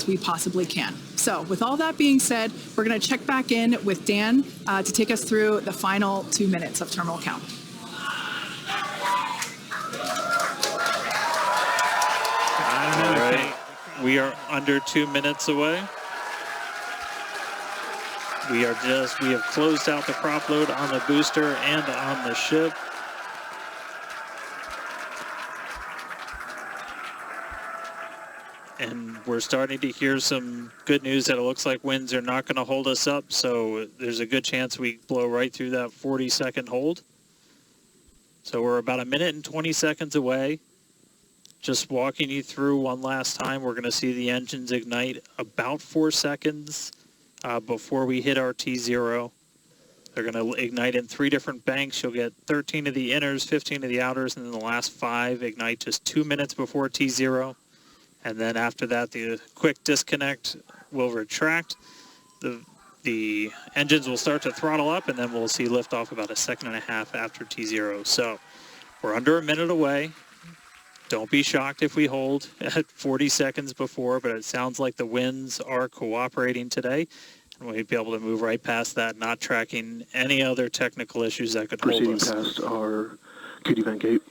we possibly can. So with all that being said, we're going to check back in with Dan to take us through the final 2 minutes of terminal count. All right, we are under 2 minutes away. We have closed out the prop load on the booster and on the ship. And we're starting to hear some good news that it looks like winds are not going to hold us up. So there's a good chance we blow right through that 40-second hold. So we're about 1 minute and 20 seconds away. Just walking you through one last time, we're going to see the engines ignite about 4 seconds before we hit our T0. They're going to ignite in 3 different banks. You'll get 13 of the inners, 15 of the outers, and then the last 5 ignite just 2 minutes before T0. And then after that, the quick disconnect will retract. The engines will start to throttle up, and then we'll see liftoff about 1.5 seconds after T0. So we're under 1 minute away. Don't be shocked if we hold at 40 seconds before, but it sounds like the winds are cooperating today. And we'll be able to move right past that, not tracking any other technical issues that could hold us. Proceeding past our QD vent gate.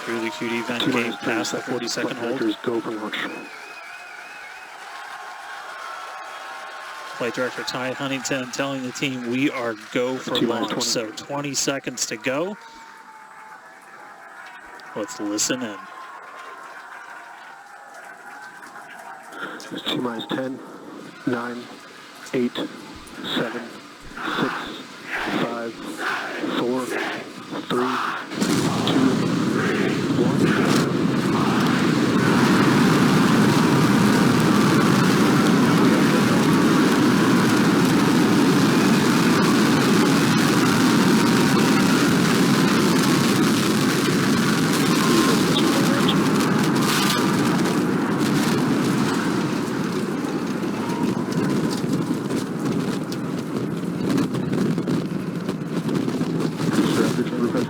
Through the QD vent gate, past the 40-second hold. Go for launch. Flight Director Ty Huntington telling the team we are go for launch. So 20 seconds to go. Let's listen in. T-minus 10, 9, 8, 7, 6, 5, 4, 3, 2, 1.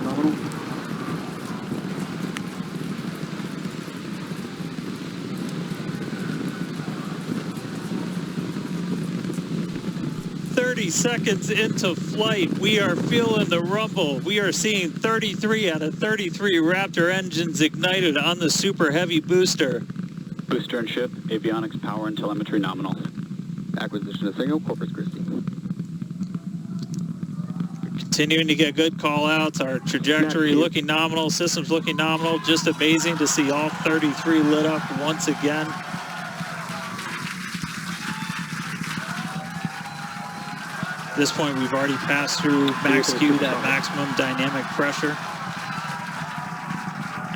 Nominal. 30 seconds into flight, we are feeling the rumble. We are seeing 33 out of 33 Raptor engines ignited on the Super Heavy booster. Booster and ship, avionics, power, and telemetry nominal. Acquisition of signal, Corpus Christi. Continuing to get good call-outs. Our trajectory looking nominal, systems looking nominal. Just amazing to see all 33 lit up once again. At this point, we've already passed through max Q, that maximum dynamic pressure,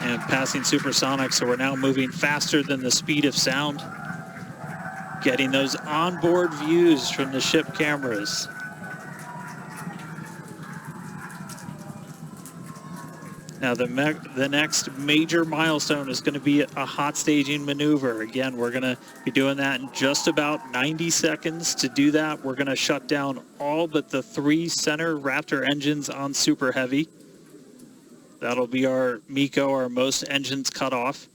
and passing supersonic, so we're now moving faster than the speed of sound, getting those onboard views from the ship cameras. Now the next major milestone is going to be a hot staging maneuver. Again, we're going to be doing that in just about 90 seconds. To do that, we're going to shut down all but the 3 center Raptor engines on Super Heavy. That'll be our MECO, our most engines cut off.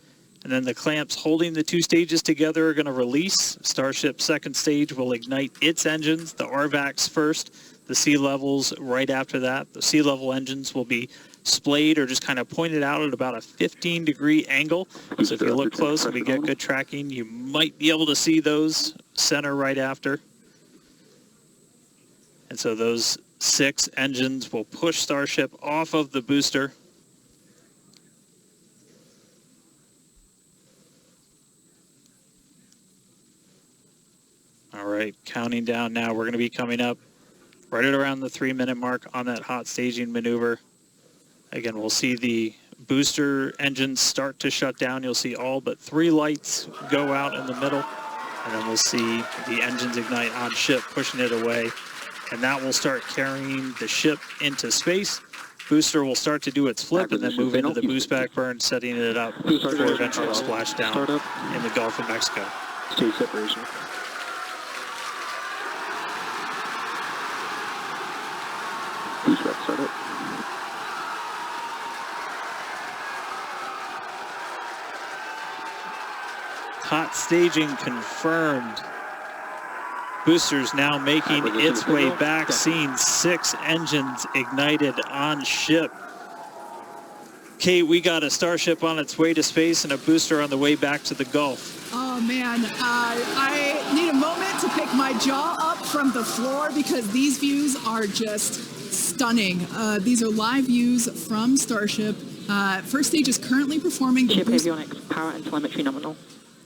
And then the clamps holding the 2 stages together are going to release. Starship second stage will ignite its engines, the RVACs first, the sea levels right after that. The sea level engines will be splayed or just kind of pointed out at about a 15-degree angle. So if you look close and we get good tracking, you might be able to see those center right after. And so those 6 engines will push Starship off of the booster. All right, counting down now. We're going to be coming up right at around the 3-minute mark on that hot staging maneuver. Again, we'll see the booster engines start to shut down. You'll see all but 3 lights go out in the middle. And then we'll see the engines ignite on ship, pushing it away. And that will start carrying the ship into space. Booster will start to do its flip and then move into the boost back burn, setting it up for eventual splashdown in the Gulf of Mexico. Stage separation. Boost back startup. Hot staging confirmed. Boosters now making its way back, seeing 6 engines ignited on ship. Kate, we got a Starship on its way to space and a booster on the way back to the Gulf. Oh man, I need a moment to pick my jaw up from the floor because these views are just stunning. These are live views from Starship. First stage is currently performing the Ship avionics, power and telemetry nominal.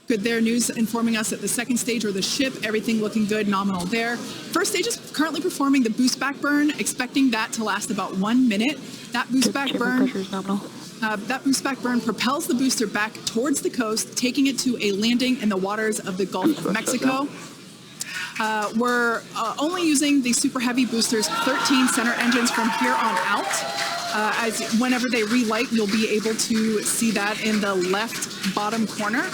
Good there, news informing us that the second stage or the ship, everything looking good, nominal there. First stage is currently performing the boost back burn, expecting that to last about 1 minute. That boost back burn, pressure is nominal. that boost back burn propels the booster back towards the coast, taking it to a landing in the waters of the Gulf of Mexico. We're only using the Super Heavy boosters 13 center engines from here on out. As whenever they relight, you'll be able to see that in the left bottom corner.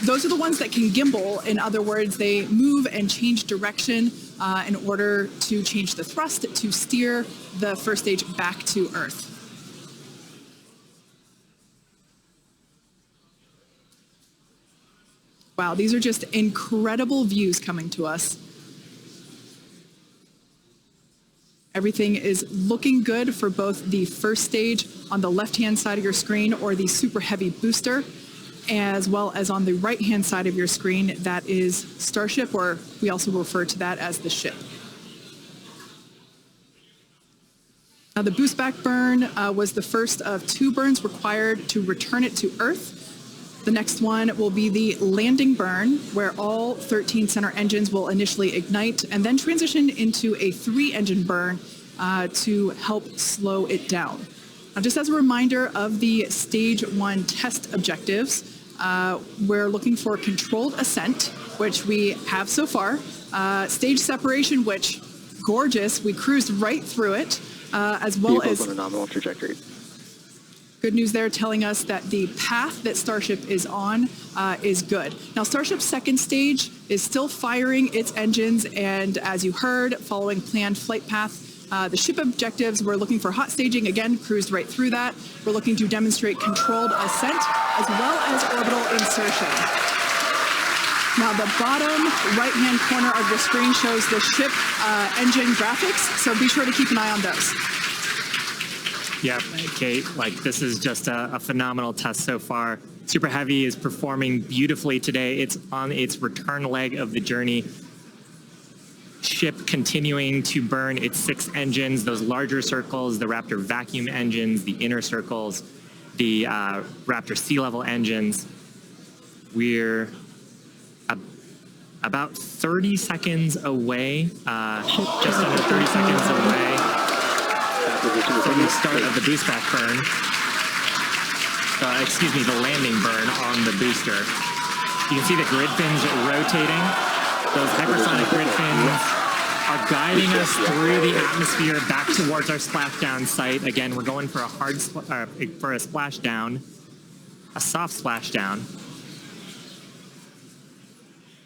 Those are the ones that can gimbal. In other words, they move and change direction in order to change the thrust to steer the first stage back to Earth. Wow, these are just incredible views coming to us. Everything is looking good for both the first stage on the left-hand side of your screen or the Super Heavy booster, as well as on the right-hand side of your screen, that is Starship, or we also refer to that as the ship. Now, the boost back burn was the first of 2 burns required to return it to Earth. The next one will be the landing burn, where all 13 center engines will initially ignite and then transition into a 3-engine burn to help slow it down. Now, just as a reminder of the stage 1 test objectives, we're looking for controlled ascent, which we have so far. Stage separation, which gorgeous, we cruised right through it, as well as on a nominal trajectory. Good news there telling us that the path that Starship is on is good. Now, Starship's second stage is still firing its engines, and as you heard, following planned flight path, the ship objectives, we're looking for hot staging, again, cruised right through that. We're looking to demonstrate controlled ascent as well as orbital insertion. Now, the bottom right-hand corner of your screen shows the ship engine graphics, so be sure to keep an eye on those. Yeah, Kate, like this is just a phenomenal test so far. Super Heavy is performing beautifully today. It's on its return leg of the journey. Ship continuing to burn its 6 engines, those larger circles, the Raptor vacuum engines, the inner circles, the Raptor sea level engines. We're about 30 seconds away, just under 30 seconds away from the start of the boost back burn. Excuse me, the landing burn on the booster. You can see the grid fins rotating. Those hypersonic grid fins are guiding us through the atmosphere back towards our splashdown site. Again, we're going for a for a splashdown, a soft splashdown.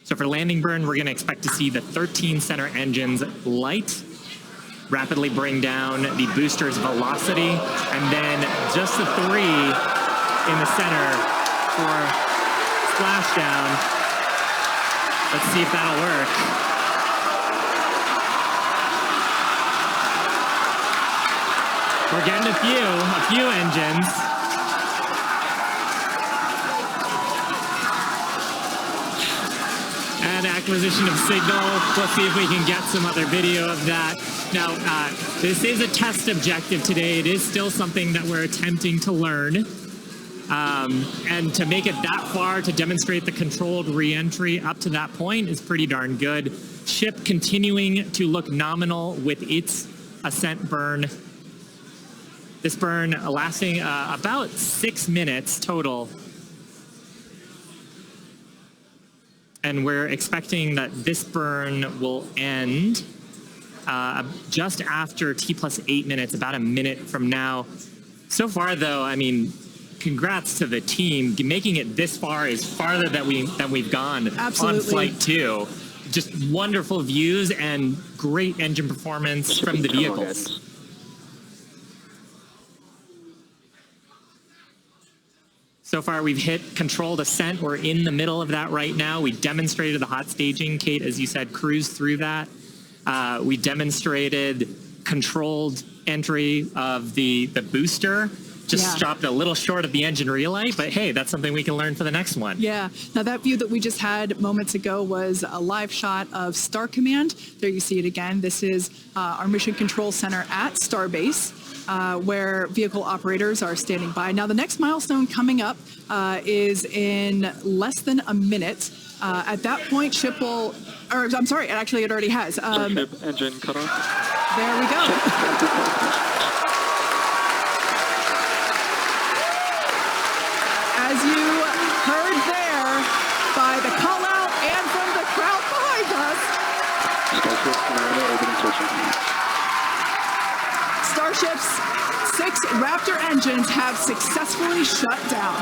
So for landing burn, we're going to expect to see the 13 center engines light, rapidly bring down the booster's velocity, and then just the 3 in the center for splashdown. Let's see if that'll work. We're getting a few engines. And acquisition of signal. Let's see if we can get some other video of that. Now, this is a test objective today. It is still something that we're attempting to learn. And to make it that far, to demonstrate the controlled re-entry up to that point is pretty darn good. Ship continuing to look nominal with its ascent burn. This burn lasting about 6 minutes total. And we're expecting that this burn will end just after T+8 minutes, about a minute from now. So far, though, I mean, congrats to the team. Making it this far is farther than we've gone. Absolutely. On Flight 2. Just wonderful views and great engine performance from the vehicles. So far, we've hit controlled ascent. We're in the middle of that right now. We demonstrated the hot staging. Kate, as you said, cruised through that. We demonstrated controlled entry of the booster. Just stopped a little short of the engine relay, but hey, that's something we can learn for the next one. Yeah. Now that view that we just had moments ago was a live shot of Star Command. There you see it again. This is our Mission Control Center at Starbase, where vehicle operators are standing by. Now the next milestone coming up is in less than a minute. At that point, ship will, or I'm sorry, actually it already has. Starship engine cut off. There we go. As you heard there by the call out and from the crowd behind us, Starship nominal orbiting station. Starship's 6 Raptor engines have successfully shut down.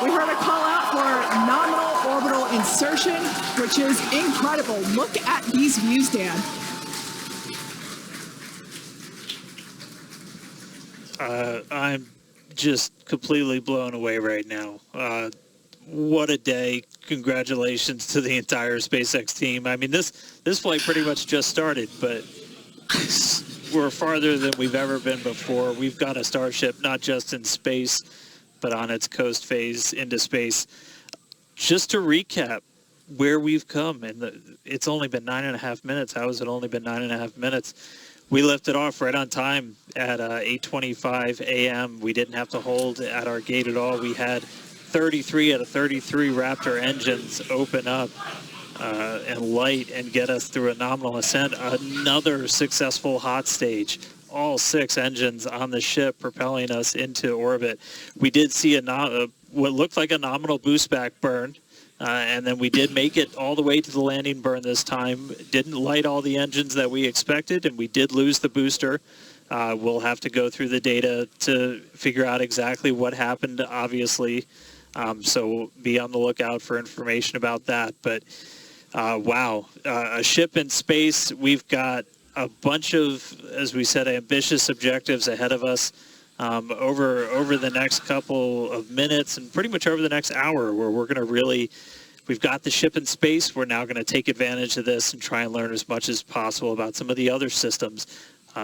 We heard a call out for nominal orbital insertion, which is incredible. Look at these views, Dan. I'm just completely blown away right now. What a day. Congratulations to the entire SpaceX team. I mean, this flight pretty much just started, but we're farther than we've ever been before. We've got a Starship not just in space, but on its coast phase into space. Just to recap where we've come, and it's only been 9.5 minutes. How has it only been 9.5 minutes? We lifted off right on time at 8:25 a.m. We didn't have to hold at our gate at all. We had 33 out of 33 Raptor engines open up and light and get us through a nominal ascent. Another successful hot stage. All 6 engines on the ship propelling us into orbit. We did see what looked like a nominal boost back burn. And then we did make it all the way to the landing burn this time. Didn't light all the engines that we expected, and we did lose the booster. We'll have to go through the data to figure out exactly what happened, obviously. So we'll be on the lookout for information about that. But wow, a ship in space. We've got a bunch of, as we said, ambitious objectives ahead of us. Over the next couple of minutes and pretty much over the next hour, where we're going to really, we've got the ship in space. We're now going to take advantage of this and try and learn as much as possible about some of the other systems,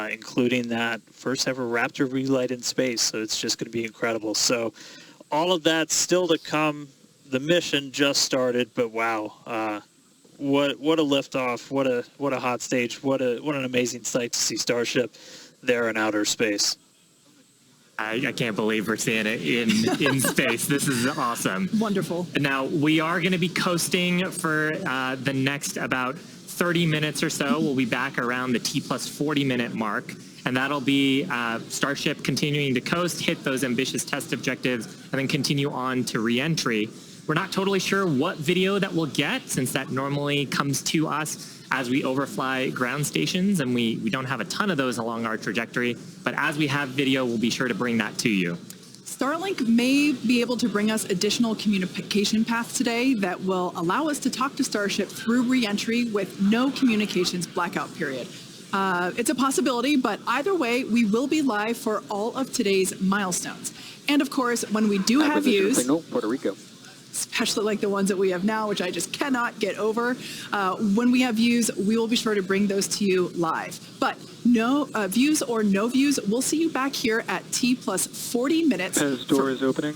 including that first ever Raptor relight in space. So it's just going to be incredible. So all of that's still to come. The mission just started, but wow, what a liftoff! What a hot stage! What an amazing sight to see Starship there in outer space. I can't believe we're seeing it in space. This is awesome. Wonderful. Now, we are going to be coasting for the next about 30 minutes or so. We'll be back around the T plus 40 minute mark. And that'll be Starship continuing to coast, hit those ambitious test objectives, and then continue on to re-entry. We're not totally sure what video that we'll get, since that normally comes to us as we overfly ground stations, and we don't have a ton of those along our trajectory. But as we have video, we'll be sure to bring that to you. Starlink may be able to bring us additional communication paths today that will allow us to talk to Starship through re-entry with no communications blackout period. It's a possibility, but either way, we will be live for all of today's milestones. And of course, when we do have views, signal, Puerto Rico. especially like the ones that we have now, which I just cannot get over. When we have views, we will be sure to bring those to you live. But no views or no views, we'll see you back here at T plus 40 minutes. Pez door is opening.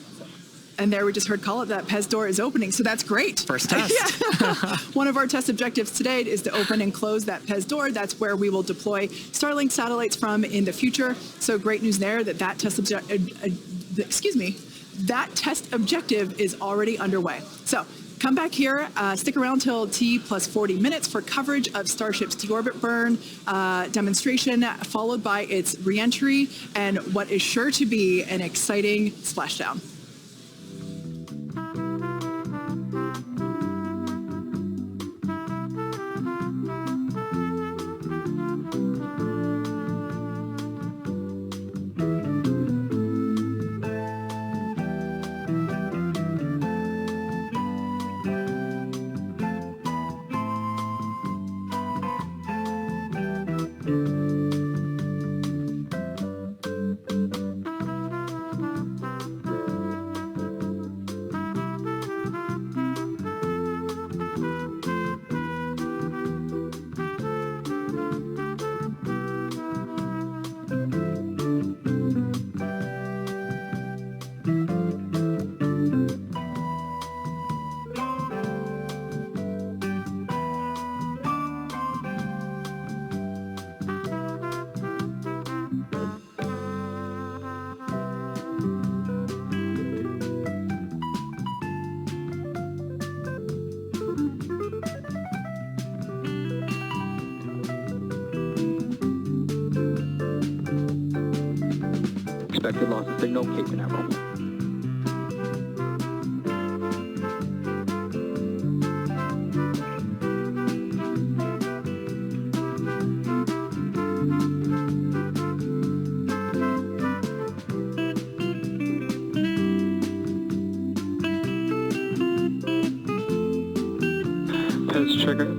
And there we just heard call it that Pez door is opening, so that's great. First test. Yeah. One of our test objectives today is to open and close that Pez door. That's where we will deploy Starlink satellites from in the future. So great news there that that test that test objective is already underway. So come back here, stick around till T plus 40 minutes for coverage of Starship's deorbit burn demonstration, followed by its reentry and what is sure to be an exciting splashdown. Expected loss of signal, Cape Canaveral. Test trigger.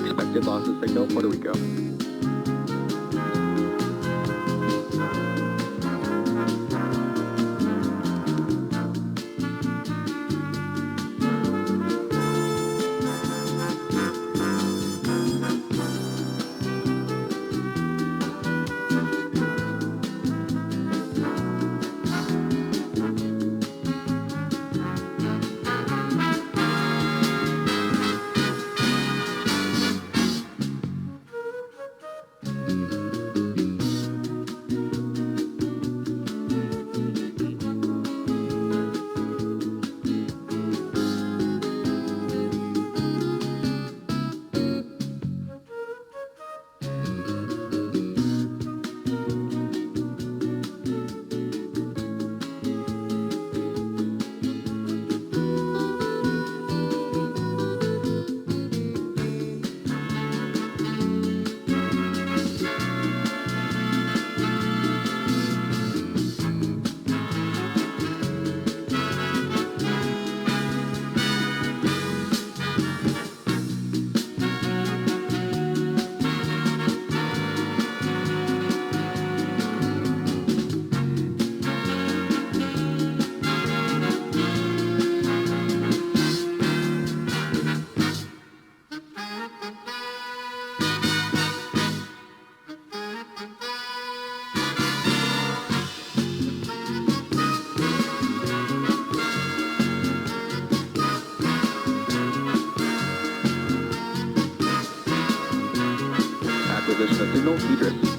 Expected loss of signal, Puerto Rico. Acquisition of signal, Idris.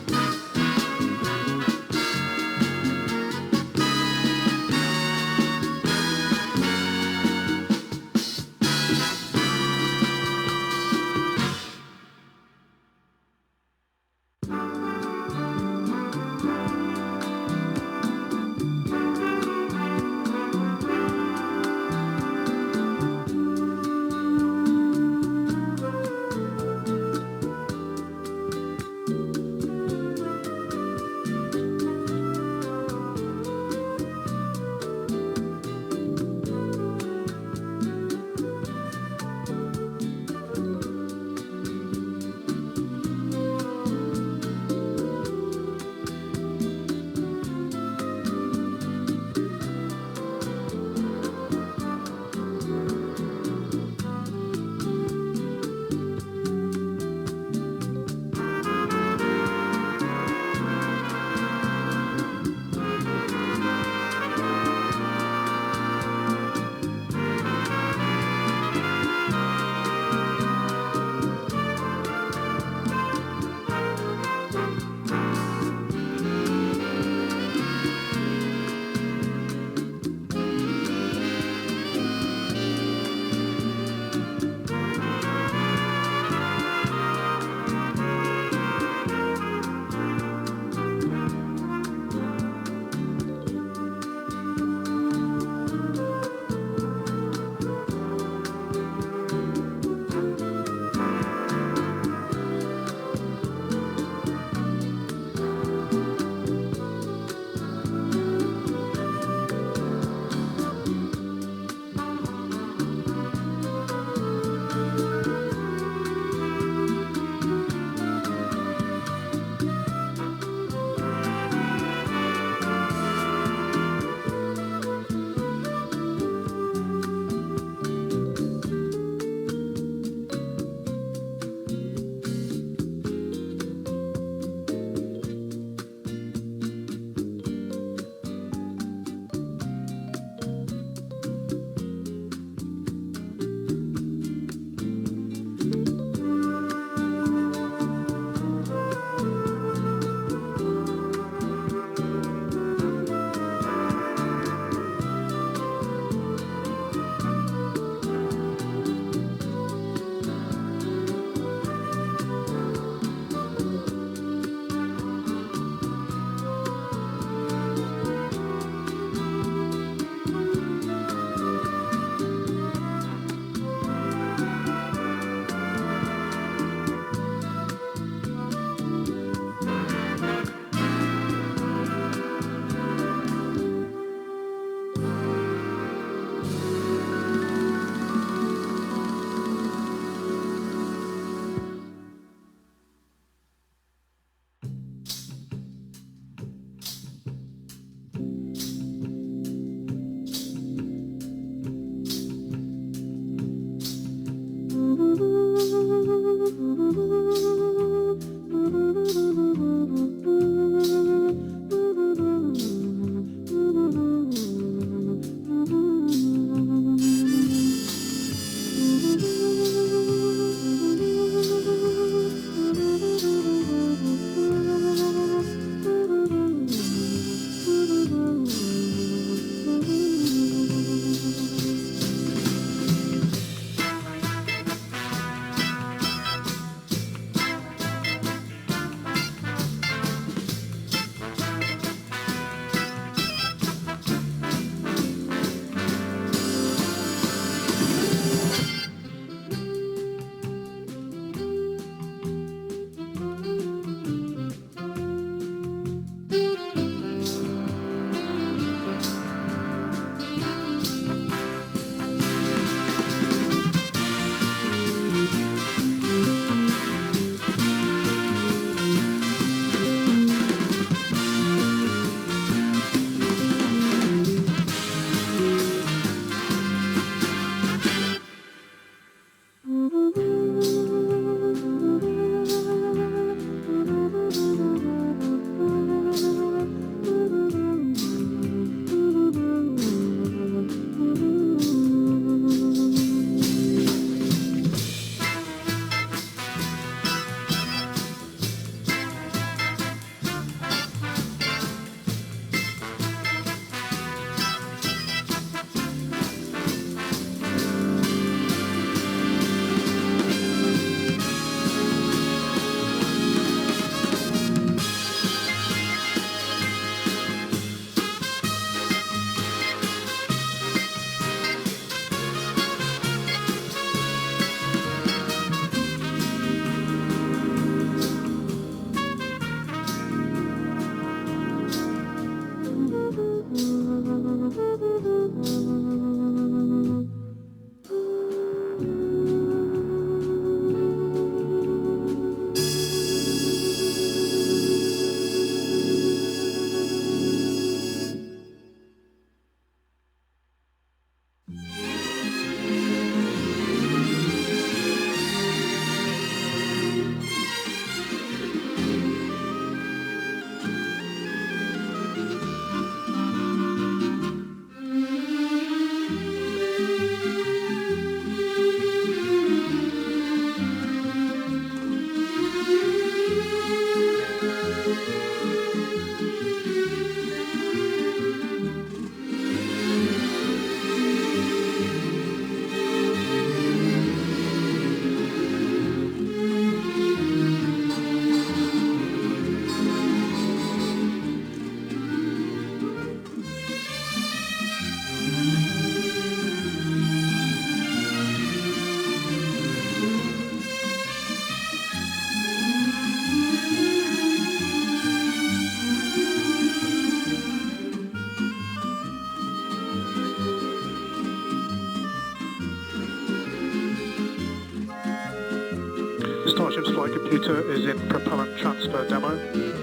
Starship's flight computer is in propellant transfer demo.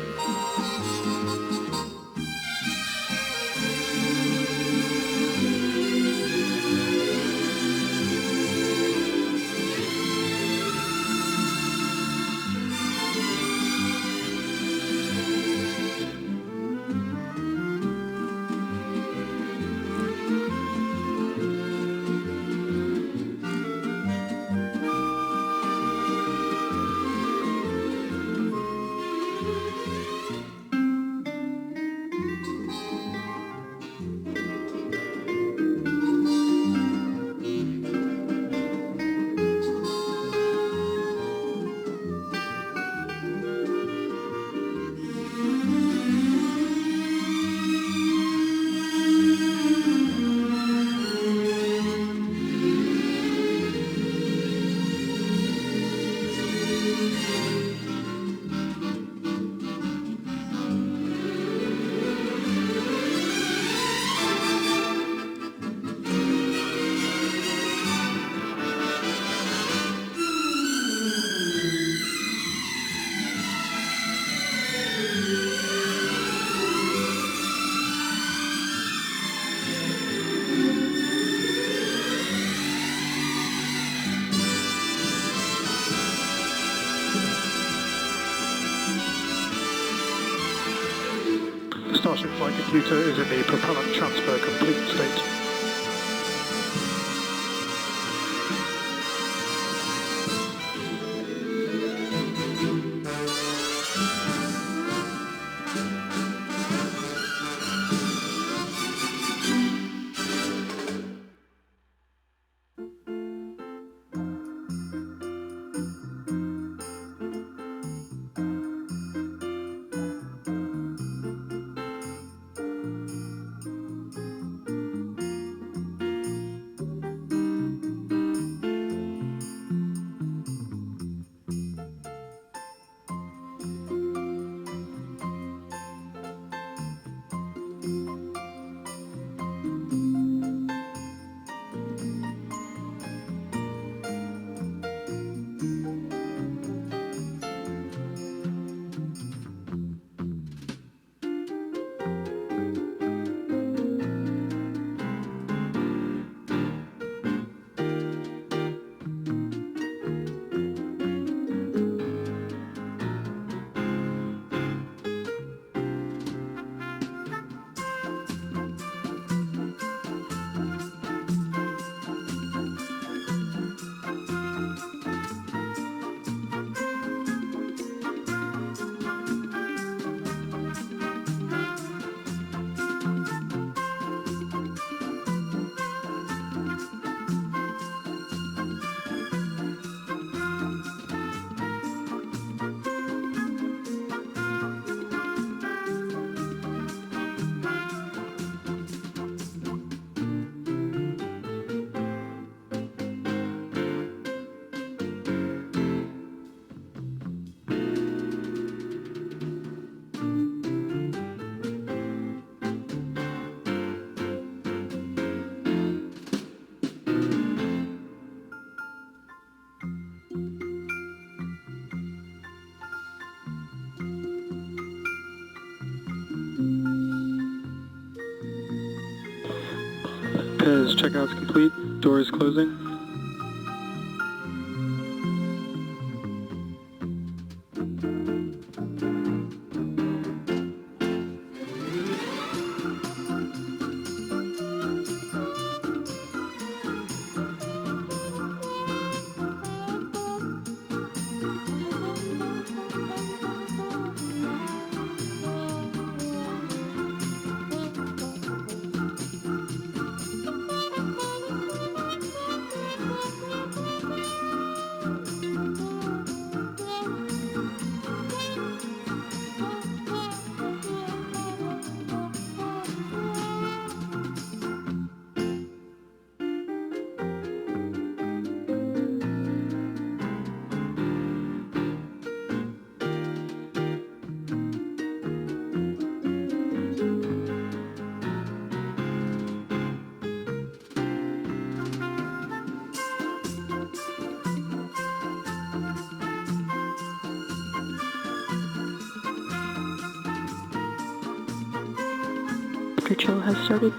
Starship flight computer is in the propellant transfer complete state. Pez checkout's complete. Door is closing. Control has started.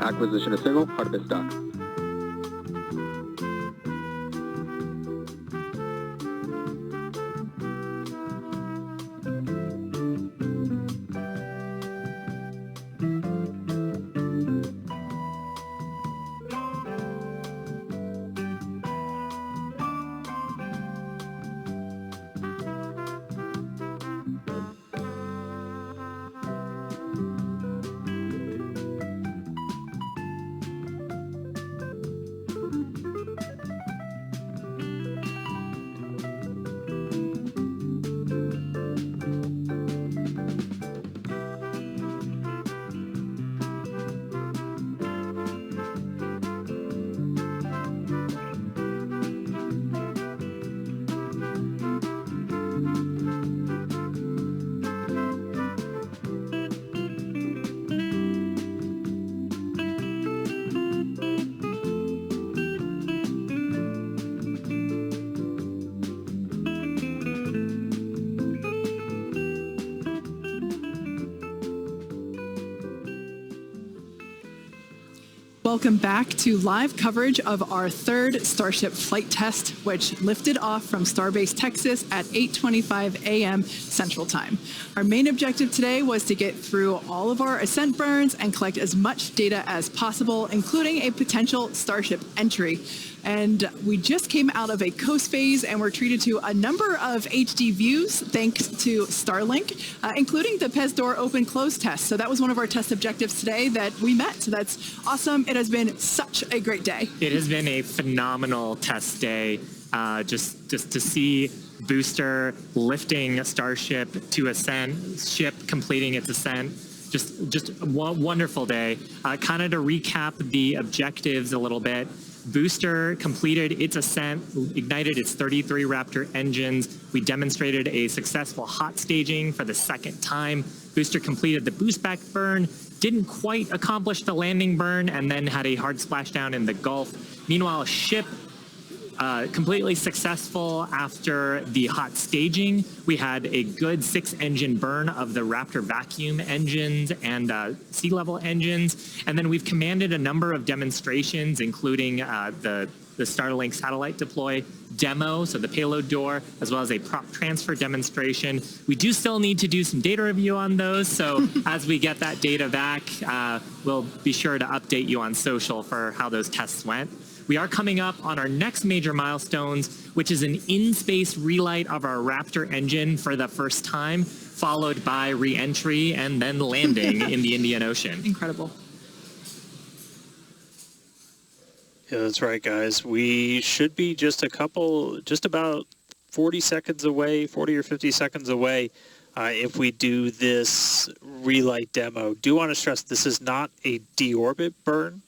Acquisition of signal, Artemis dock. Welcome back to live coverage of our third Starship flight test, which lifted off from Starbase, Texas at 8:25 a.m. Central Time. Our main objective today was to get through all of our ascent burns and collect as much data as possible, including a potential Starship entry. And we just came out of a coast phase and were treated to a number of HD views thanks to Starlink, including the PEZ door open-close test. So that was one of our test objectives today that we met. So that's awesome. It has been such a great day. It has been a phenomenal test day. Just to see booster lifting a Starship to ascent, ship completing its ascent. Just a wonderful day. Kind of to recap the objectives a little bit. Booster completed its ascent, ignited its 33 Raptor engines. We demonstrated a successful hot staging for the second time. Booster completed the boost back burn, didn't quite accomplish the landing burn, and then had a hard splashdown in the Gulf. Meanwhile, ship completely successful after the hot staging. We had a good 6-engine burn of the Raptor vacuum engines and sea level engines. And then we've commanded a number of demonstrations, including the Starlink satellite deploy demo, so the payload door, as well as a prop transfer demonstration. We do still need to do some data review on those, so as we get that data back, we'll be sure to update you on social for how those tests went. We are coming up on our next major milestones, which is an in-space relight of our Raptor engine for the first time, followed by re-entry and then landing in the Indian Ocean. Incredible. Yeah, that's right, guys. We should be just about 40 seconds away, 40 or 50 seconds away if we do this relight demo. Do want to stress this is not a deorbit burn.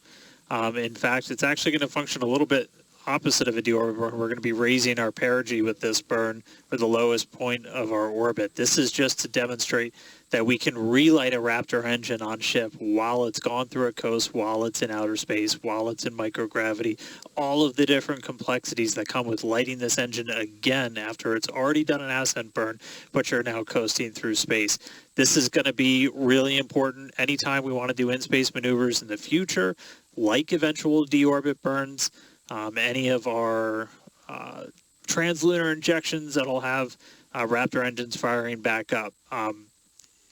In fact, it's actually going to function a little bit opposite of a deorbit burn. We're going to be raising our perigee with this burn, or the lowest point of our orbit. This is just to demonstrate that we can relight a Raptor engine on ship while it's gone through a coast, while it's in outer space, while it's in microgravity, all of the different complexities that come with lighting this engine again after it's already done an ascent burn, but you're now coasting through space. This is going to be really important anytime we want to do in-space maneuvers in the future, like eventual deorbit burns. Any of our translunar injections that'll have Raptor engines firing back up.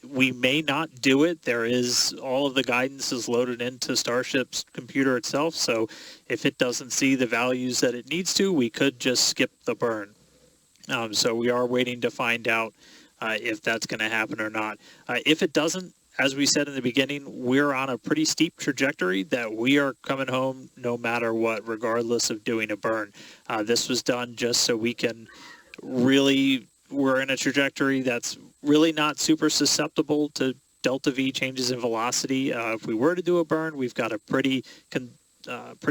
We may not do it. There is, all of the guidance is loaded into Starship's computer itself, so if it doesn't see the values that it needs to, we could just skip the burn. So we are waiting to find out if that's going to happen or not. If it doesn't, as we said in the beginning, we're on a pretty steep trajectory that we are coming home no matter what, regardless of doing a burn. This was done just so we can really, we're in a trajectory that's really not super susceptible to delta V changes in velocity. If we were to do a burn, we've got a pretty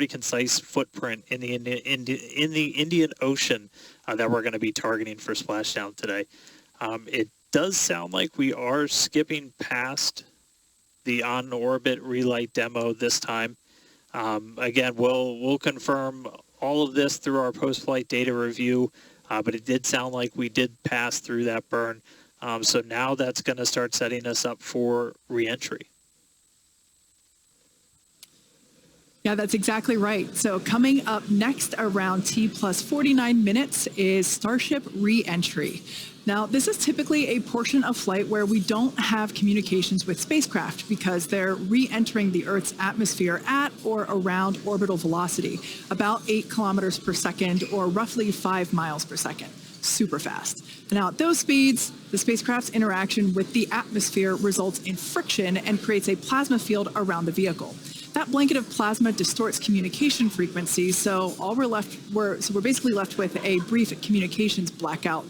concise footprint in the Indian Ocean that we're going to be targeting for splashdown today. It does sound like we are skipping past the on-orbit relight demo this time. Again, we'll confirm all of this through our post-flight data review, but it did sound like we did pass through that burn. So now that's going to start setting us up for re-entry. Yeah, that's exactly right. So coming up next around T plus 49 minutes is Starship re-entry. Now, this is typically a portion of flight where we don't have communications with spacecraft because they're re-entering the Earth's atmosphere at or around orbital velocity, about 8 kilometers per second or roughly 5 miles per second. Super fast. Now, at those speeds, the spacecraft's interaction with the atmosphere results in friction and creates a plasma field around the vehicle. That blanket of plasma distorts communication frequencies, so we're basically left with a brief communications blackout.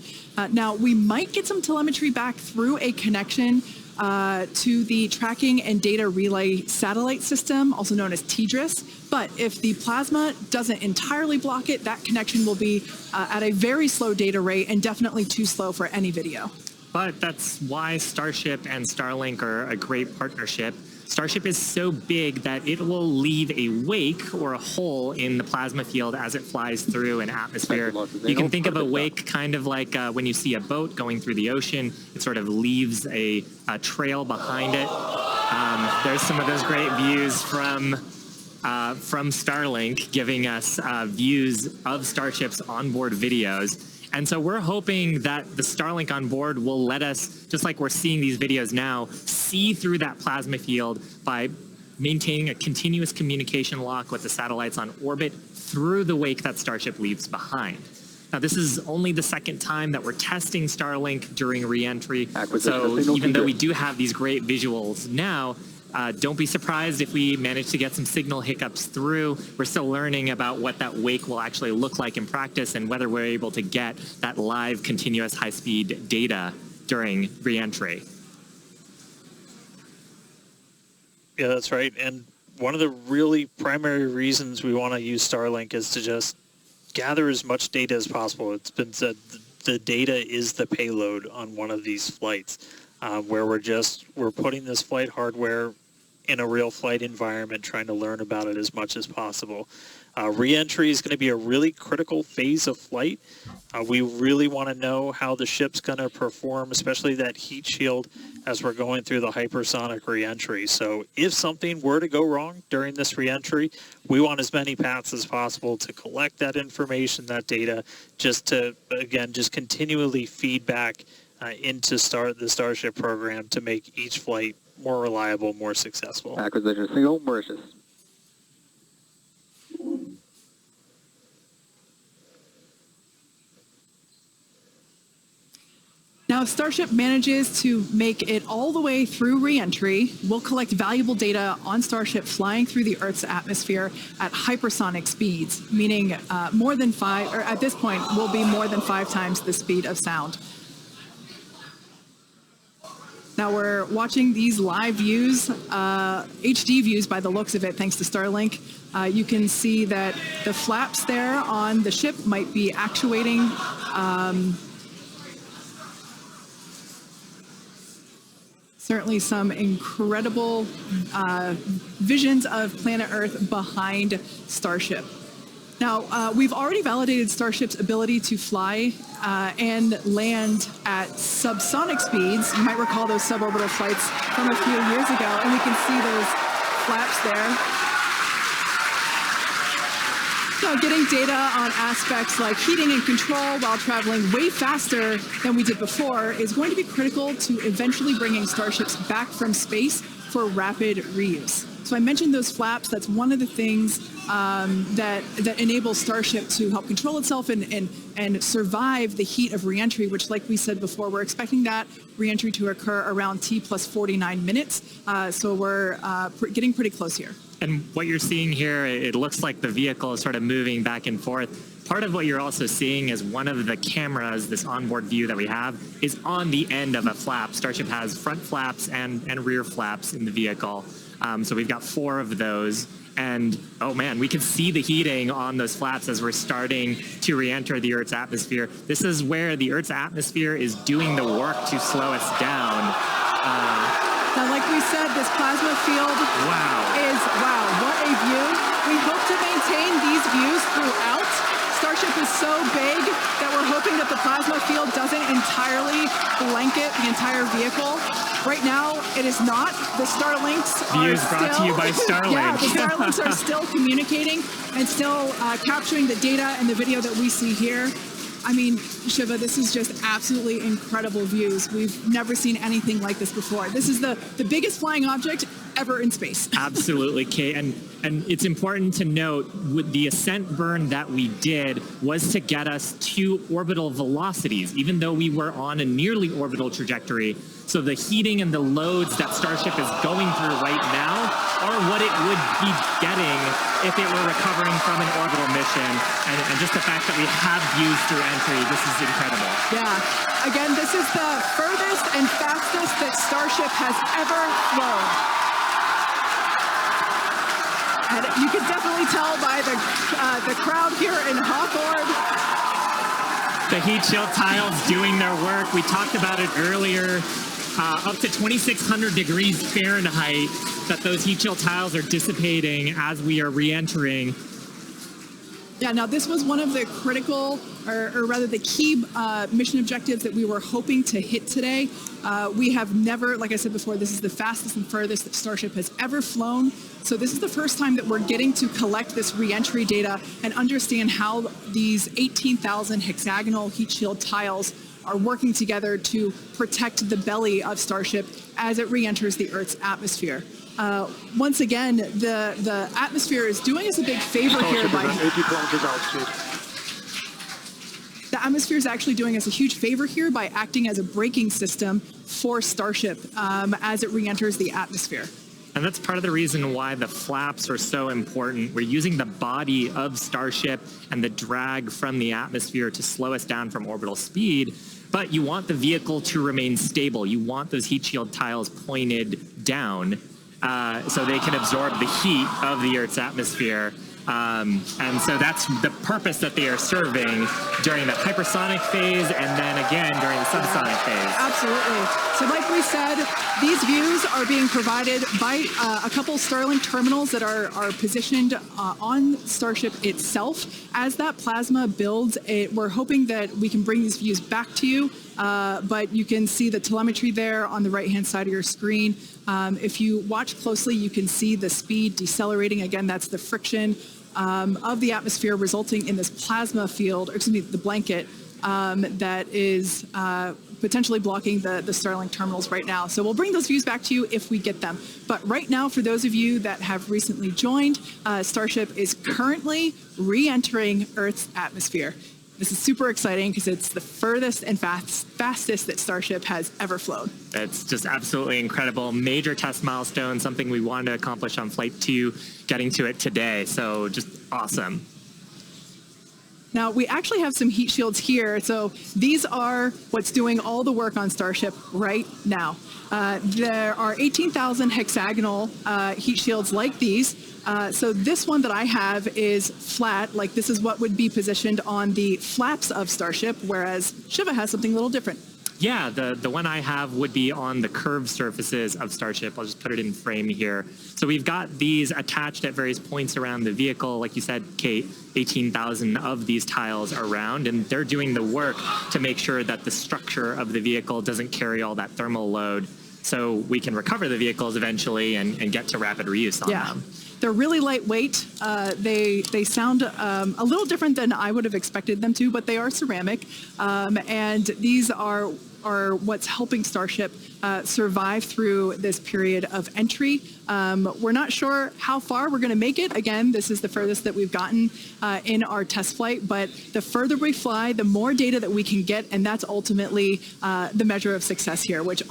Now, we might get some telemetry back through a connection to the Tracking and Data Relay Satellite System, also known as TDRS. But if the plasma doesn't entirely block it, that connection will be at a very slow data rate and definitely too slow for any video. But that's why Starship and Starlink are a great partnership. Starship is so big that it will leave a wake or a hole in the plasma field as it flies through an atmosphere. You can think of a wake kind of like when you see a boat going through the ocean. It sort of leaves a trail behind it. There's some of those great views from Starlink giving us views of Starship's onboard videos. And so we're hoping that the Starlink on board will let us, just like we're seeing these videos now, see through that plasma field by maintaining a continuous communication lock with the satellites on orbit through the wake that Starship leaves behind. Now, this is only the second time that we're testing Starlink during re-entry. So even though we do have these great visuals now, don't be surprised if we manage to get some signal hiccups through. We're still learning about what that wake will actually look like in practice and whether we're able to get that live continuous high-speed data during re-entry. Yeah, that's right. And one of the really primary reasons we want to use Starlink is to just gather as much data as possible. It's been said the data is the payload on one of these flights, where we're putting this flight hardware in a real flight environment, trying to learn about it as much as possible. Re-entry is going to be a really critical phase of flight. We really want to know how the ship's going to perform, especially that heat shield, as we're going through the hypersonic re-entry. So if something were to go wrong during this re-entry, we want as many paths as possible to collect that information, that data, just to, again, just continually feed back into the Starship program to make each flight more reliable, more successful. Acquisition signal, Mauritius. Now, if Starship manages to make it all the way through re-entry, we'll collect valuable data on Starship flying through the Earth's atmosphere at hypersonic speeds, meaning more than 5, or at this point, will be more than 5 times the speed of sound. Now we're watching these live views, HD views by the looks of it, thanks to Starlink. You can see that the flaps there on the ship might be actuating. Certainly some incredible visions of planet Earth behind Starship. Now, we've already validated Starship's ability to fly and land at subsonic speeds. You might recall those suborbital flights from a few years ago, and we can see those flaps there. So getting data on aspects like heating and control while traveling way faster than we did before is going to be critical to eventually bringing starships back from space for rapid reuse. So I mentioned those flaps. That's one of the things that enables Starship to help control itself and survive the heat of reentry, which, like we said before, we're expecting that reentry to occur around T plus 49 minutes. So we're getting pretty close here. And what you're seeing here, it looks like the vehicle is sort of moving back and forth. Part of what you're also seeing is one of the cameras, this onboard view that we have, is on the end of a flap. Starship has front flaps and rear flaps in the vehicle. So we've got 4 of those. And, oh man, we can see the heating on those flaps as we're starting to re-enter the Earth's atmosphere. This is where the Earth's atmosphere is doing the work to slow us down. Now, like we said, this plasma field is, wow, what a view. We hope to maintain these views throughout. Starship is so big that we're hoping that the plasma field doesn't entirely blanket the entire vehicle. Right now, it is not. The Starlinks are Views brought to you by Starlink. Yeah, the Starlinks are still communicating and still capturing the data and the video that we see here. I mean, Shiva, this is just absolutely incredible views. We've never seen anything like this before. This is the biggest flying object ever in space. Absolutely, Kate. And it's important to note, with the ascent burn that we did was to get us to orbital velocities, even though we were on a nearly orbital trajectory. So the heating and the loads that Starship is going through right now are what it would be getting if it were recovering from an orbital mission. And just the fact that we have views through entry, this is incredible. Yeah. Again, this is the furthest and fastest that Starship has ever flown. And you can definitely tell by the crowd here in Hawthorne. The heat shield tiles doing their work. We talked about it earlier. Up to 2,600 degrees Fahrenheit that those heat shield tiles are dissipating as we are re-entering. Yeah, now this was one of the critical, or rather the key mission objectives that we were hoping to hit today. We have never, like I said before, this is the fastest and furthest that Starship has ever flown. So this is the first time that we're getting to collect this re-entry data and understand how these 18,000 hexagonal heat shield tiles are working together to protect the belly of Starship as it re-enters the Earth's atmosphere. Once again, the atmosphere is doing us a big favor here by... 80 kilometers altitude. The atmosphere is actually doing us a huge favor here by acting as a braking system for Starship as it re-enters the atmosphere. And that's part of the reason why the flaps are so important. We're using the body of Starship and the drag from the atmosphere to slow us down from orbital speed, but you want the vehicle to remain stable. You want those heat shield tiles pointed down so they can absorb the heat of the Earth's atmosphere. And so that's the purpose that they are serving during the hypersonic phase and then again during the subsonic phase. Absolutely. So like we said, these views are being provided by a couple Starlink terminals that are positioned on Starship itself. As that plasma builds, we're hoping that we can bring these views back to you, but you can see the telemetry there on the right-hand side of your screen. If you watch closely, you can see the speed decelerating. Again, that's the friction of the atmosphere resulting in this plasma field, or excuse me, the blanket that is potentially blocking the Starlink terminals right now. So we'll bring those views back to you if we get them. But right now, for those of you that have recently joined, Starship is currently re-entering Earth's atmosphere. This is super exciting because it's the furthest and fastest that Starship has ever flown. It's just absolutely incredible. Major test milestone, something we wanted to accomplish on Flight 2, getting to it today. So just awesome. Now, we actually have some heat shields here. So these are what's doing all the work on Starship right now. There are 18,000 hexagonal heat shields like these. So this one that I have is flat, like this is what would be positioned on the flaps of Starship, whereas Shiva has something a little different. Yeah, the one I have would be on the curved surfaces of Starship. I'll just put it in frame here. So we've got these attached at various points around the vehicle. Like you said, Kate, 18,000 of these tiles around, and they're doing the work to make sure that the structure of the vehicle doesn't carry all that thermal load, so we can recover the vehicles eventually and get to rapid reuse on them. They're really lightweight. They sound a little different than I would have expected them to, but they are ceramic. And these are what's helping Starship survive through this period of entry. We're not sure how far we're going to make it. Again, this is the furthest that we've gotten in our test flight, but the further we fly, the more data that we can get, and that's ultimately the measure of success here, which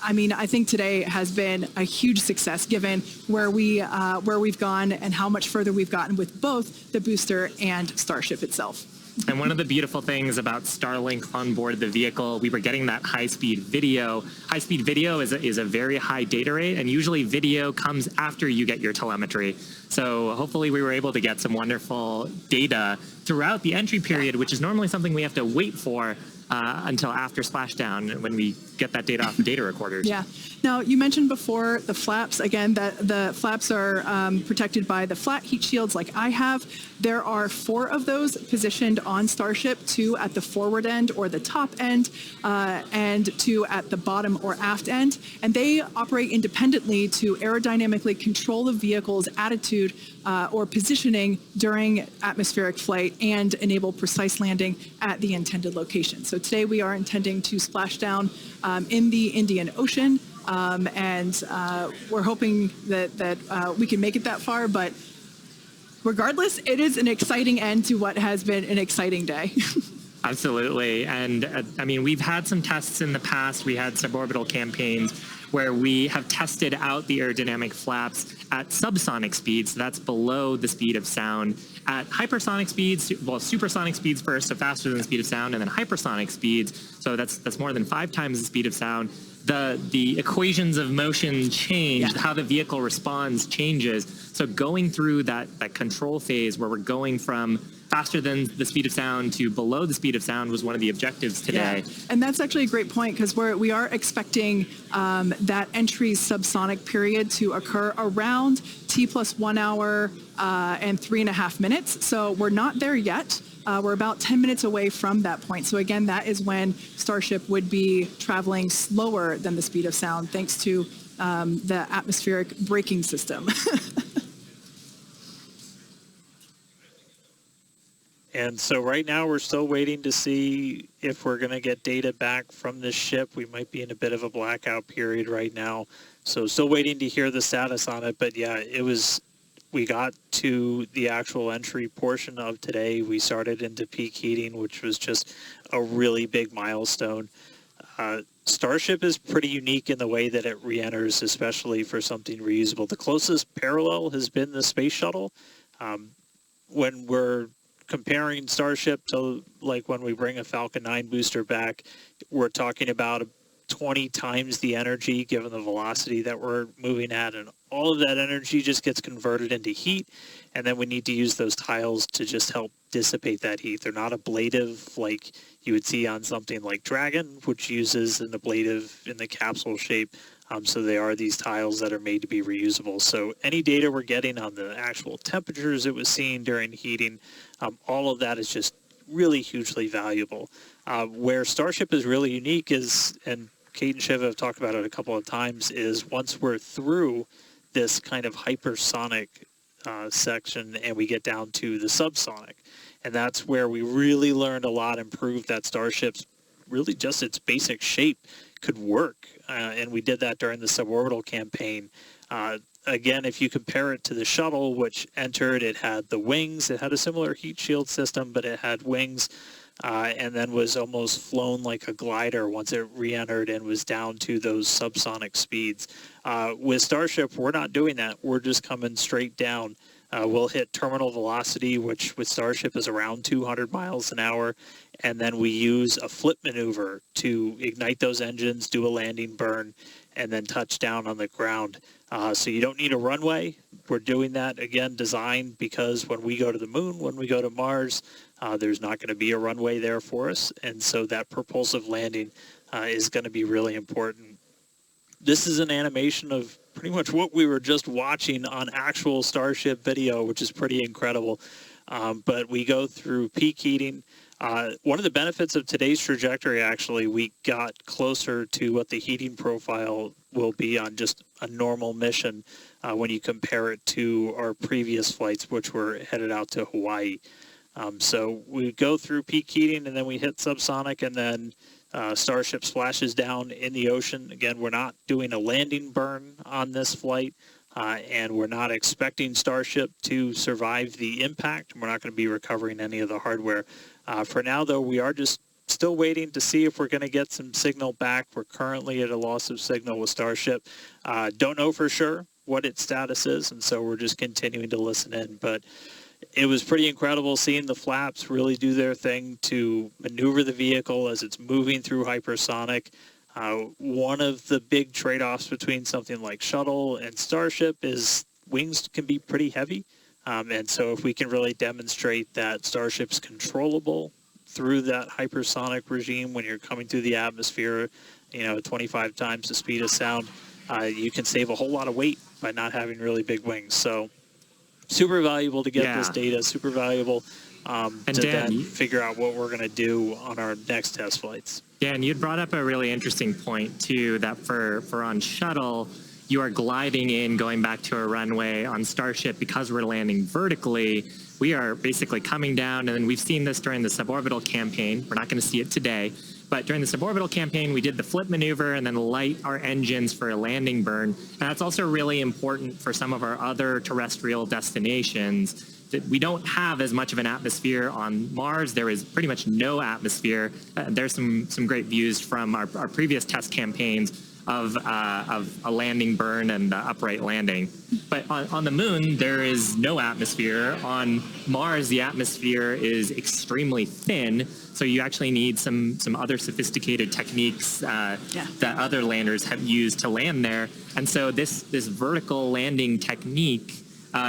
I mean, I think today has been a huge success given where we've gone and how much further we've gotten with both the booster and Starship itself. And one of the beautiful things about Starlink on board the vehicle, we were getting that high-speed video. High-speed video is a very high data rate, and usually video comes after you get your telemetry. So hopefully we were able to get some wonderful data throughout the entry period, which is normally something we have to wait for until after splashdown when we get that data off the data recorders. Yeah. Now, you mentioned before the flaps. Again, that the flaps are protected by the flat heat shields like I have. There are 4 of those positioned on Starship, 2 at the forward end or the top end, and 2 at the bottom or aft end. And they operate independently to aerodynamically control the vehicle's attitude or positioning during atmospheric flight and enable precise landing at the intended location. So today we are intending to splash down in the Indian Ocean, and we're hoping that we can make it that far, but regardless, it is an exciting end to what has been an exciting day. Absolutely. And I mean, we've had some tests in the past. We had suborbital campaigns where we have tested out the aerodynamic flaps at subsonic speeds. So that's below the speed of sound. At hypersonic speeds, well, supersonic speeds first, so faster than the speed of sound, and then hypersonic speeds. So that's more than 5 times the speed of sound. The equations of motion change, how the vehicle responds changes. So going through that control phase where we're going from faster than the speed of sound to below the speed of sound was one of the objectives today. Yeah. And that's actually a great point because we are expecting that entry subsonic period to occur around T plus 1 hour and 3.5 minutes. So we're not there yet. We're about 10 minutes away from that point. So again, that is when Starship would be traveling slower than the speed of sound thanks to the atmospheric braking system. And so right now we're still waiting to see if we're going to get data back from this ship. We might be in a bit of a blackout period right now. So still waiting to hear the status on it. But yeah, we got to the actual entry portion of today. We started into peak heating, which was just a really big milestone. Starship is pretty unique in the way that it re-enters, especially for something reusable. The closest parallel has been the space shuttle. When we're comparing Starship to like when we bring a Falcon 9 booster back, we're talking about 20 times the energy given the velocity that we're moving at, and all of that energy just gets converted into heat, and then we need to use those tiles to just help dissipate that heat. They're not ablative like you would see on something like Dragon, which uses an ablative in the capsule shape. So they are these tiles that are made to be reusable. So any data we're getting on the actual temperatures it was seeing during heating, all of that is just really hugely valuable. Where Starship is really unique is, and Kate and Shiv have talked about it a couple of times, is once we're through this kind of hypersonic section and we get down to the subsonic. And that's where we really learned a lot and proved that Starship's really just its basic shape could work. And we did that during the suborbital campaign. Again, if you compare it to the shuttle, which entered, it had the wings. It had a similar heat shield system, but it had wings, and then was almost flown like a glider once it re-entered and was down to those subsonic speeds. With Starship, we're not doing that. We're just coming straight down. We'll hit terminal velocity, which with Starship is around 200 miles an hour, and then we use a flip maneuver to ignite those engines, do a landing burn, and then touch down on the ground. So you don't need a runway. We're doing that, again, designed because when we go to the moon, when we go to Mars, there's not going to be a runway there for us, and so that propulsive landing is going to be really important. This is an animation of pretty much what we were just watching on actual Starship video, which is pretty incredible. But we go through peak heating. One of the benefits of today's trajectory, actually, we got closer to what the heating profile will be on just a normal mission when you compare it to our previous flights, which were headed out to Hawaii. So we go through peak heating, and then we hit subsonic, and then Starship splashes down in the ocean. Again, we're not doing a landing burn on this flight, and we're not expecting Starship to survive the impact. We're not going to be recovering any of the hardware. For now, though, we are just still waiting to see if we're going to get some signal back. We're currently at a loss of signal with Starship. Don't know for sure what its status is, and so we're just continuing to listen in. But it was pretty incredible seeing the flaps really do their thing to maneuver the vehicle as it's moving through hypersonic. One of the big trade-offs between something like Shuttle and Starship is wings can be pretty heavy. And so if we can really demonstrate that Starship's controllable through that hypersonic regime when you're coming through the atmosphere, 25 times the speed of sound, you can save a whole lot of weight by not having really big wings. So super valuable to get this data, super valuable to Dan, then figure out what we're going to do on our next test flights. Dan, you'd brought up a really interesting point, too, that for on Shuttle, you are gliding in, going back to a runway. On Starship, because we're landing vertically, we are basically coming down, and then we've seen this during the suborbital campaign. We're not going to see it today, but during the suborbital campaign, we did the flip maneuver and then light our engines for a landing burn. And that's also really important for some of our other terrestrial destinations. That we don't have as much of an atmosphere on Mars. There is pretty much no atmosphere. There's some great views from our previous test campaigns of a landing burn and upright landing. But on the moon, there is no atmosphere. On Mars, the atmosphere is extremely thin, so you actually need some other sophisticated techniques that other landers have used to land there. And so this vertical landing technique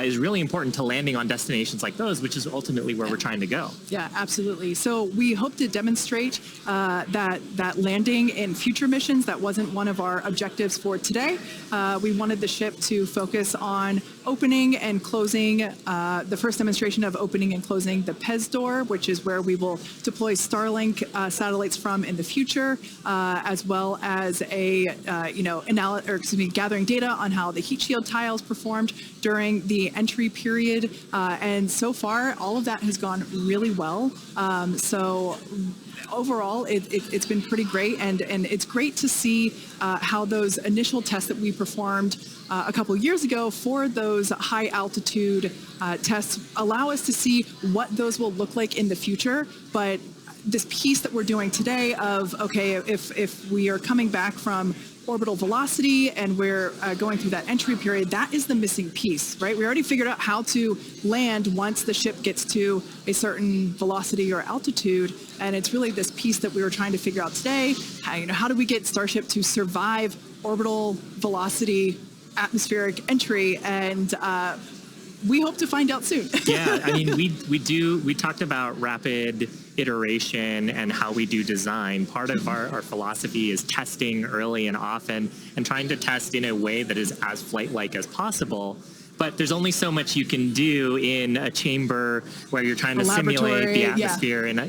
is really important to landing on destinations like those, which is ultimately where we're trying to go. Yeah, absolutely. So we hope to demonstrate that landing in future missions. That wasn't one of our objectives for today. We wanted the ship to focus on opening and closing, the first demonstration of opening and closing the PEZ door, which is where we will deploy Starlink satellites from in the future, as well as gathering data on how the heat shield tiles performed during the entry period. And so far, all of that has gone really well. So overall, it's been pretty great, and it's great to see how those initial tests that we performed a couple years ago for those high altitude tests allow us to see what those will look like in the future. But this piece that we're doing today of, okay, if we are coming back from orbital velocity and we're going through that entry period, that is the missing piece, right? We already figured out how to land once the ship gets to a certain velocity or altitude, and it's really this piece that we were trying to figure out today. How do we get Starship to survive orbital velocity atmospheric entry? And we hope to find out soon. Yeah, I mean, we talked about rapid iteration and how we do design. Part of our philosophy is testing early and often and trying to test in a way that is as flight-like as possible. But there's only so much you can do in a chamber where you're trying to simulate the atmosphere in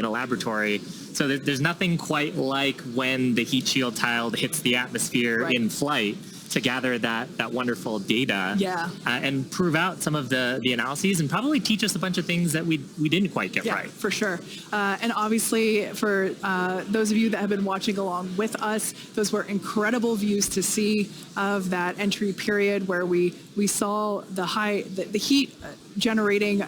a laboratory. So there's nothing quite like when the heat shield tile hits the atmosphere in flight to gather that wonderful data and prove out some of the analyses and probably teach us a bunch of things that we didn't quite get right. For sure. And obviously for those of you that have been watching along with us, those were incredible views to see of that entry period where we saw the heat generating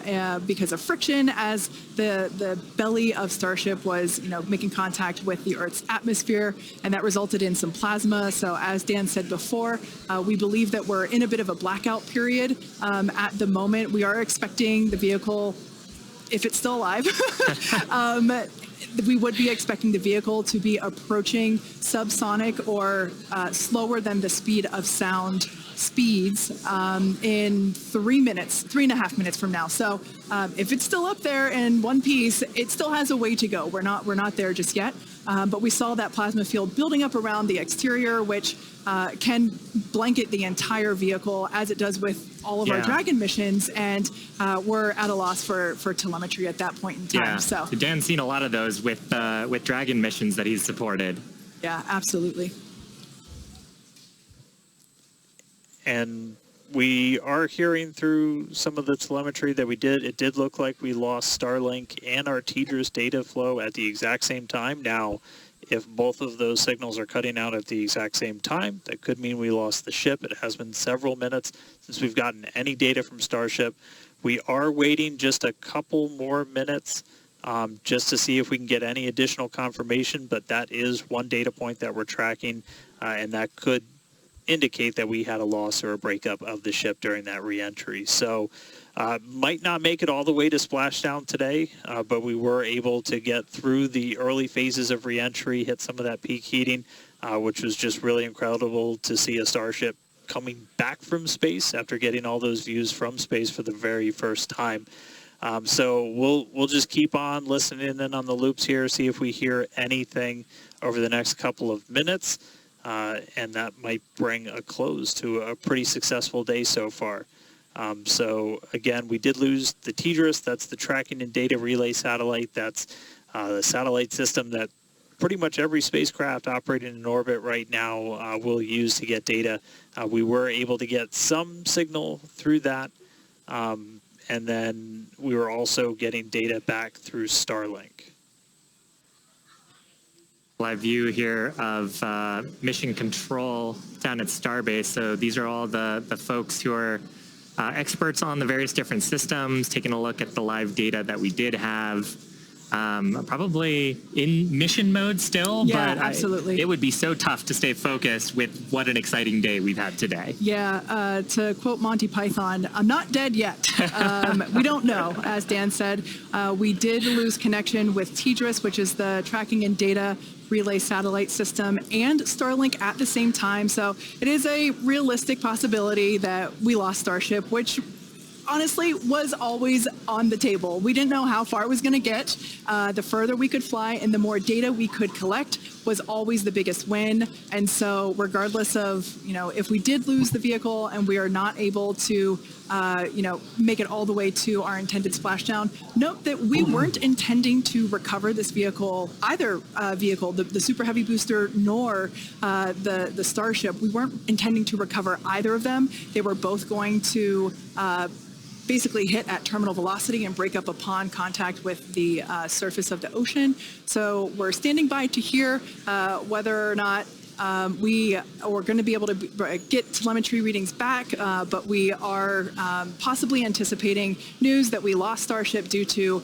because of friction as the belly of Starship was making contact with the Earth's atmosphere, and that resulted in some plasma. So as Dan said before, far. We believe that we're in a bit of a blackout period at the moment. We are expecting the vehicle, if it's still alive, we would be expecting the vehicle to be approaching subsonic or slower than the speed of sound speeds in 3.5 minutes from now. So if it's still up there in one piece, it still has a way to go. We're not there just yet. But we saw that plasma field building up around the exterior, which can blanket the entire vehicle, as it does with all of our Dragon missions, and we're at a loss for telemetry at that point in time. Yeah. So Dan's seen a lot of those with Dragon missions that he's supported. Yeah, absolutely. And we are hearing through some of the telemetry that it did look like we lost Starlink and our TDRS data flow at the exact same time. Now, if both of those signals are cutting out at the exact same time, that could mean we lost the ship. It has been several minutes since we've gotten any data from Starship. We are waiting just a couple more minutes just to see if we can get any additional confirmation, but that is one data point that we're tracking, and that could indicate that we had a loss or a breakup of the ship during that reentry. So might not make it all the way to splashdown today, but we were able to get through the early phases of reentry, hit some of that peak heating, which was just really incredible to see a Starship coming back from space after getting all those views from space for the very first time. So we'll just keep on listening in on the loops here, see if we hear anything over the next couple of minutes. And that might bring a close to a pretty successful day so far. So again, we did lose the TDRS. That's the tracking and data relay satellite. That's the satellite system that pretty much every spacecraft operating in orbit right now will use to get data. We were able to get some signal through that. And then we were also getting data back through Starlink. Live view here of mission control down at Starbase. So these are all the folks who are experts on the various different systems, taking a look at the live data that we did have. Probably in mission mode still, Yeah, but absolutely. it would be so tough to stay focused with what an exciting day we've had today. Yeah, to quote Monty Python, I'm not dead yet. We don't know, as Dan said. We did lose connection with TDRS, which is the tracking and data relay satellite system, and Starlink at the same time. So it is a realistic possibility that we lost Starship, which honestly was always on the table. We didn't know how far it was going to get. The further we could fly and the more data we could collect was always the biggest win. And so regardless of, if we did lose the vehicle and we are not able to, make it all the way to our intended splashdown, note that we weren't intending to recover this vehicle, either vehicle, the Super Heavy booster nor the Starship. We weren't intending to recover either of them. They were both going to basically hit at terminal velocity and break up upon contact with the surface of the ocean. So we're standing by to hear whether or not we are going to be able to get telemetry readings back, but we are possibly anticipating news that we lost Starship due to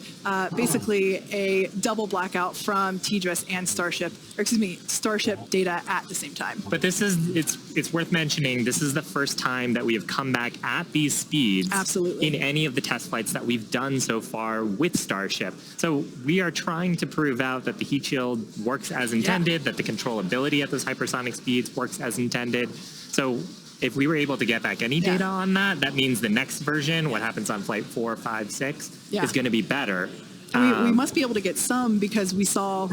basically a double blackout from TDRS and Starship data at the same time. But it's worth mentioning, this is the first time that we have come back at these speeds Absolutely. in any of the test flights that we've done so far with Starship. So we are trying to prove out that the heat shield works as intended, that the controllability at those hypersonic speeds works as intended. So if we were able to get back any data on that means the next version, what happens on flight 4, 5, 6, is going to be better. We must be able to get some, because we saw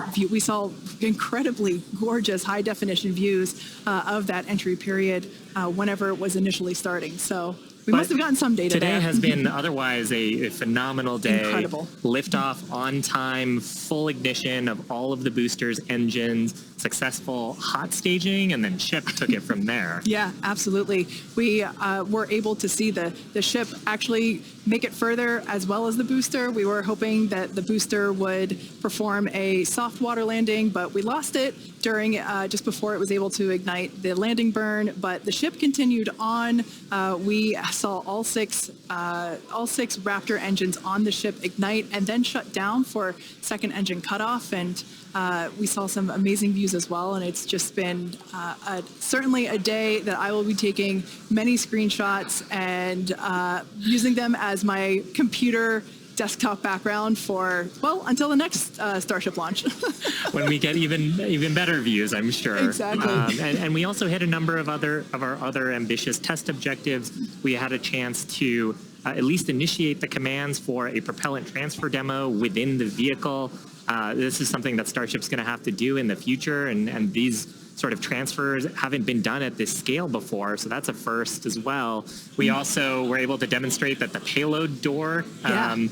incredibly gorgeous high definition views of that entry period whenever it was initially starting. So we must have gotten some data today there. has been otherwise a phenomenal day. Incredible. Liftoff on time, full ignition of all of the boosters, engines, successful hot staging, and then ship took it from there. Yeah, absolutely. We were able to see the ship actually make it further, as well as the booster. We were hoping that the booster would perform a soft water landing, but we lost it during just before it was able to ignite the landing burn. But the ship continued on. We saw all six Raptor engines on the ship ignite and then shut down for second engine cutoff, and we saw some amazing views views as well. And it's just been certainly a day that I will be taking many screenshots and using them as my computer desktop background for, well, until the next Starship launch. When we get even better views, I'm sure. Exactly. And we also hit a number of our other ambitious test objectives. We had a chance to at least initiate the commands for a propellant transfer demo within the vehicle. This is something that Starship's going to have to do in the future, and these sort of transfers haven't been done at this scale before, so that's a first as well. We also were able to demonstrate that the payload door and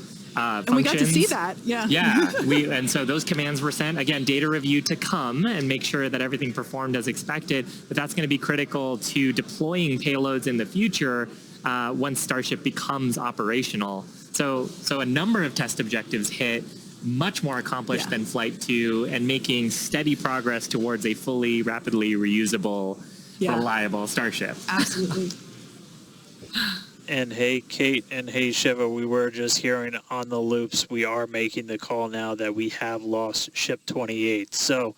we got to see that, and so those commands were sent. Again, data review to come and make sure that everything performed as expected, but that's going to be critical to deploying payloads in the future once Starship becomes operational. So a number of test objectives hit, much more accomplished than Flight 2, and making steady progress towards a fully, rapidly reusable, reliable Starship. Absolutely. And hey, Kate, and hey, Shiva, we were just hearing on the loops, we are making the call now that we have lost Ship 28. So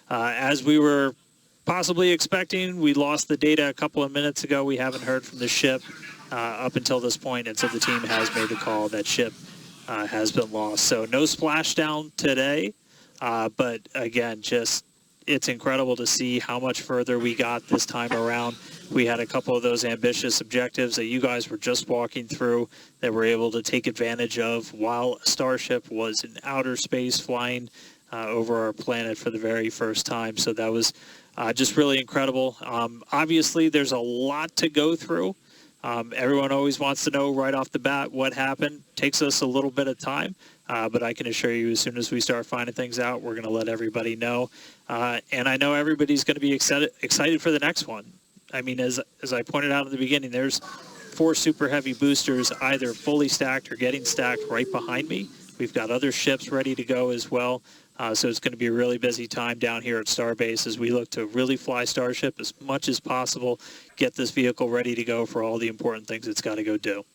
as we were possibly expecting, we lost the data a couple of minutes ago. We haven't heard from the ship up until this point, and so the team has made the call that ship has been lost. So no splashdown today, but again, just it's incredible to see how much further we got this time around. We had a couple of those ambitious objectives that you guys were just walking through that we're able to take advantage of while Starship was in outer space flying over our planet for the very first time. So that was just really incredible. Obviously, there's a lot to go through. Everyone always wants to know right off the bat what happened. Takes us a little bit of time, but I can assure you as soon as we start finding things out, we're going to let everybody know. And I know everybody's going to be excited for the next one. I mean, as I pointed out in the beginning, there's 4 Super Heavy boosters either fully stacked or getting stacked right behind me. We've got other ships ready to go as well. So it's going to be a really busy time down here at Starbase as we look to really fly Starship as much as possible, get this vehicle ready to go for all the important things it's got to go do.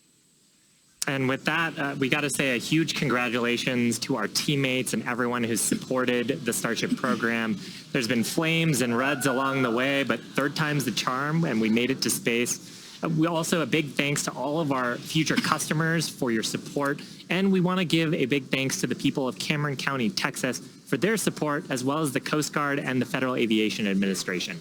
And with that, we got to say a huge congratulations to our teammates and everyone who's supported the Starship program. There's been flames and reds along the way, but third time's the charm, and we made it to space. We also a big thanks to all of our future customers for your support, and we want to give a big thanks to the people of Cameron County, Texas, for their support, as well as the Coast Guard and the Federal Aviation Administration.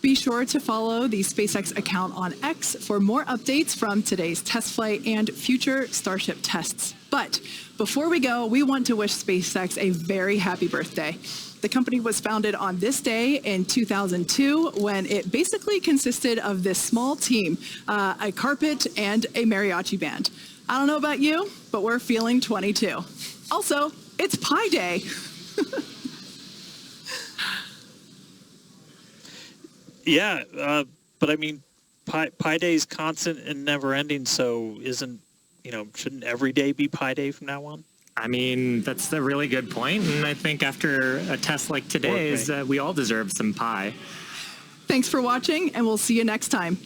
Be sure to follow the SpaceX account on X for more updates from today's test flight and future Starship tests. But before we go, we want to wish SpaceX a very happy birthday. The company was founded on this day in 2002 when it basically consisted of this small team, a carpet and a mariachi band. I don't know about you, but we're feeling 22. Also, it's Pi Day. Yeah, but I mean, Pi Day is constant and never ending, so shouldn't every day be Pi Day from now on? I mean, that's a really good point, and I think after a test like today's, we all deserve some pie. Thanks for watching, and we'll see you next time.